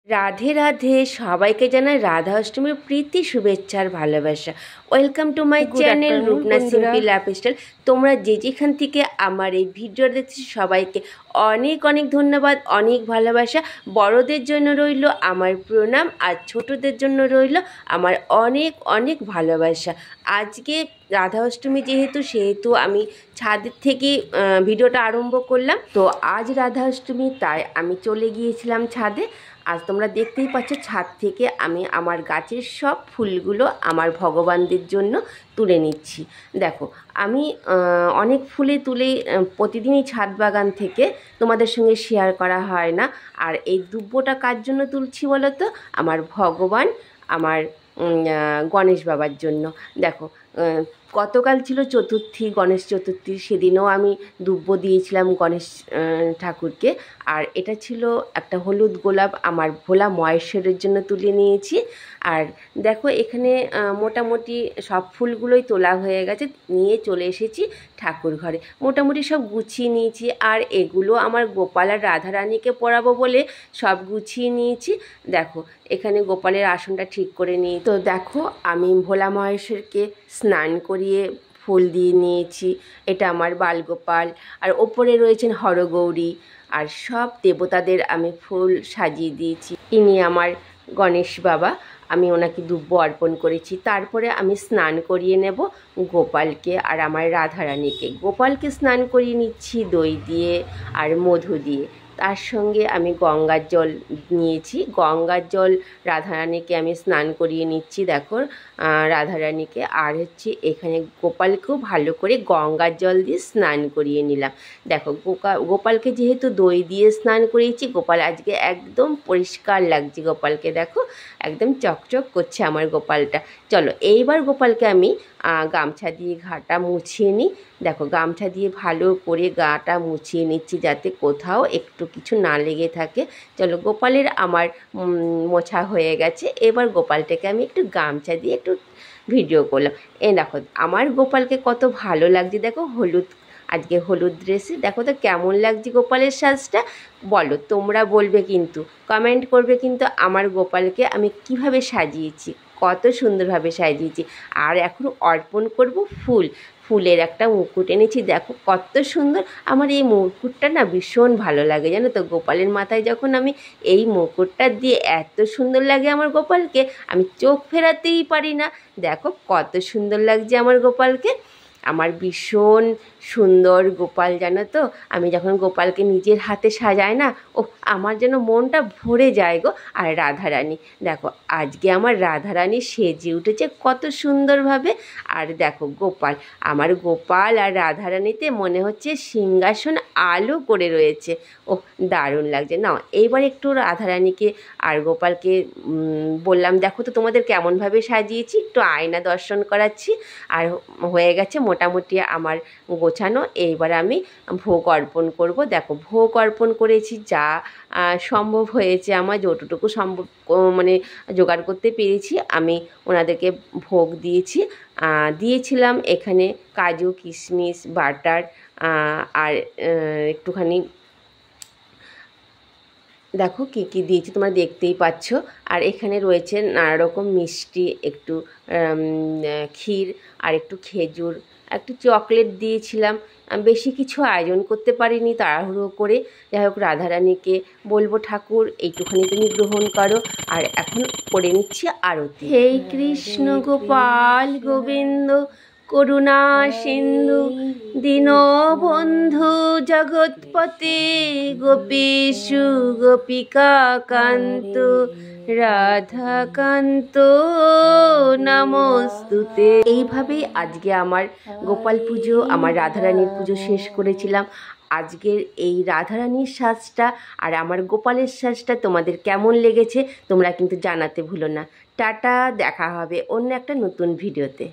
রাধে রাধে, সবাইকে জানাই রাধা অষ্টমীর প্রীতি শুভেচ্ছা আর ভালোবাসা। Welcome to my channel Rupna simple lifestyle. তোমরা যেখান থেকে আমার এই ভিডিও দেখছো সবাইকে অনেক অনেক ধন্যবাদ, অনেক ভালোবাসা। বড়দের জন্য রইল আমার প্রণাম আর ছোটদের জন্য রইল আমার অনেক অনেক ভালোবাসা। আজকে রাধা অষ্টমী সেহেতু আমি ছাদের থেকে ভিডিওটা আরম্ভ করলাম। তো আজ রাধা অষ্টমী, তাই আমি চলে গিয়েছিলাম ছাদে। আজ তোমরা দেখতেই পাচ্ছ ছাদ থেকে আমি আমার গাছের সব ফুলগুলো আমার ভগবানদের জন্য তুলে নিচ্ছি। দেখো, আমি অনেক ফুলে তুলে প্রতিদিনই ছাদ বাগান থেকে তোমাদের সঙ্গে শেয়ার করা হয় না। আর এই দুব্বোটা কার জন্য তুলছি বলো তো? আমার ভগবান, আমার গণেশ বাবার জন্য। দেখো, গতকাল ছিল চতুর্থী, গণেশ চতুর্থী। সেদিনও আমি দুব্বো দিয়েছিলাম গণেশ ঠাকুরকে। আর এটা ছিল একটা হলুদ গোলাপ, আমার ভোলা মহেশ্বরের জন্য তুলে নিয়েছি। আর দেখো, এখানে মোটামুটি সব ফুলগুলোই তোলা হয়ে গেছে, নিয়ে চলে এসেছি ঠাকুর ঘরে। মোটামুটি সব গুছিয়ে নিয়েছি। আর এগুলো আমার গোপাল আর রাধারানীকে পরাবো বলে সব গুছিয়ে নিয়েছি। দেখো, এখানে গোপালের আসনটা ঠিক করে নিই। তো দেখো, আমি ভোলা মহেশ্বরকে স্নান করিয়ে ফুল দিয়ে নিয়েছি। এটা আমার বালগোপাল। আর ওপরে রয়েছেন হরগৌরী। আর সব দেবতাদের আমি ফুল সাজিয়ে দিয়েছি। ইনি আমার গণেশ বাবা, আমি ওনাকে দুব্বো অর্পণ করেছি। তারপরে আমি স্নান করিয়ে নেব গোপালকে আর আমার রাধারানীকে। গোপালকে স্নান করিয়ে নিচ্ছি দই দিয়ে আর মধু দিয়ে। তার সঙ্গে আমি গঙ্গার জল নিয়েছি। গঙ্গার জল রাধারানীকে আমি স্নান করিয়ে নিচ্ছি। দেখো, রাধারানীকে আর এখানে গোপালকেও ভালো করে গঙ্গার জল দিয়ে স্নান করিয়ে নিলাম। দেখো, গোপালকে যেহেতু দই দিয়ে স্নান করিয়েছি, গোপাল আজকে একদম পরিষ্কার লাগছে। গোপালকে দেখো, একদম চকচক করছে আমার গোপালটা। চলো, এইবার গোপালকে আমি গামছা দিয়ে ঘাটা মুছিয়ে নিই। দেখো, গামছা দিয়ে ভালো করে গাটা মুছিয়ে নিচ্ছি যাতে কোথাও একটু কিছু না লেগে থাকে। চলো, গোপালের আমার মোছা হয়ে গেছে। এবার গোপালটাকে আমি একটু গামছা দিয়ে একটু ভিডিও করলাম। দেখো, আমার গোপালকে কত ভালো লাগছে। দেখো, আজকে হলুদ ড্রেসে দেখো তো কেমন লাগছে গোপালের সাজটা। বলো, তোমরা বলবে কিন্তু, কমেন্ট করবে কিন্তু আমার গোপালকে আমি কিভাবে সাজিয়েছি, কত সুন্দরভাবে সাজিয়েছি। আর এখন অর্পণ করব ফুলের একটা মুকুট এনেছি। দেখো কত সুন্দর। আমার এই মুকুটটা না ভীষণ ভালো লাগে, জানো তো। গোপালের মাথায় যখন আমি এই মুকুটটা দিয়ে, এত সুন্দর লাগে আমার গোপালকে, আমি চোখ ফেরাতেই পারি না। দেখো কত সুন্দর লাগছে আমার গোপালকে। আমার ভীষণ সুন্দর গোপাল, জানো তো। আমি যখন গোপালকে নিজের হাতে সাজাই না, ও আমার যেন মনটা ভরে যায় গো। আর রাধারানী, দেখো আজকে আমার রাধারানী সেজে উঠেছে কত সুন্দরভাবে। আর দেখো আমার গোপাল আর রাধারানীতে মনে হচ্ছে সিংহাসন আলো করে রয়েছে। ও দারুণ লাগছে। না, এইবার একটু রাধারানীকে আর গোপালকে বললাম, দেখো তো তোমাদের কেমনভাবে সাজিয়েছি, একটু আয়না দর্শন করাচ্ছি। আর হয়ে গেছে মোটামুটি আমার গোছানো। এইবার আমি ভোগ অর্পণ করব। দেখো, ভোগ অর্পণ করেছি, যা সম্ভব হয়েছে আমার, যতটুকু সম্ভব মানে জোগাড় করতে পেরেছি আমি ওনাদেরকে ভোগ দিয়েছিলাম এখানে কাজু, কিশমিশ, বাটার আর একটুখানি দেখো কী কী দিয়েছি তোমরা দেখতেই পাচ্ছ। আর এখানে রয়েছে নানা রকম মিষ্টি, একটু ক্ষীর আর একটু খেজুর, একটু চকলেট দিয়েছিলাম। বেশি কিছু আয়োজন করতে পারিনি তাড়াহুড়ো করে। যাই হোক, রাধারানীকে বলবো, ঠাকুর এইটুখানি তুমি গ্রহণ করো। আর এখন করে নিচ্ছি আরতি। হে কৃষ্ণ গোপাল গোবিন্দ করুণা সিন্ধু দীনবন্ধু জগৎপতে গোপীষু গোপিকা কান্ত রাধাকান্ত নমস্তুতে। এইভাবেই আজকে আমার গোপাল পুজো, আমার রাধারানীর পুজো শেষ করেছিলাম। আজকের এই রাধারানীর সাজটা আর আমার গোপালের সাজটা তোমাদের কেমন লেগেছে তোমরা কিন্তু জানাতে ভুলো না। টাটা, দেখা হবে অন্য একটা নতুন ভিডিওতে।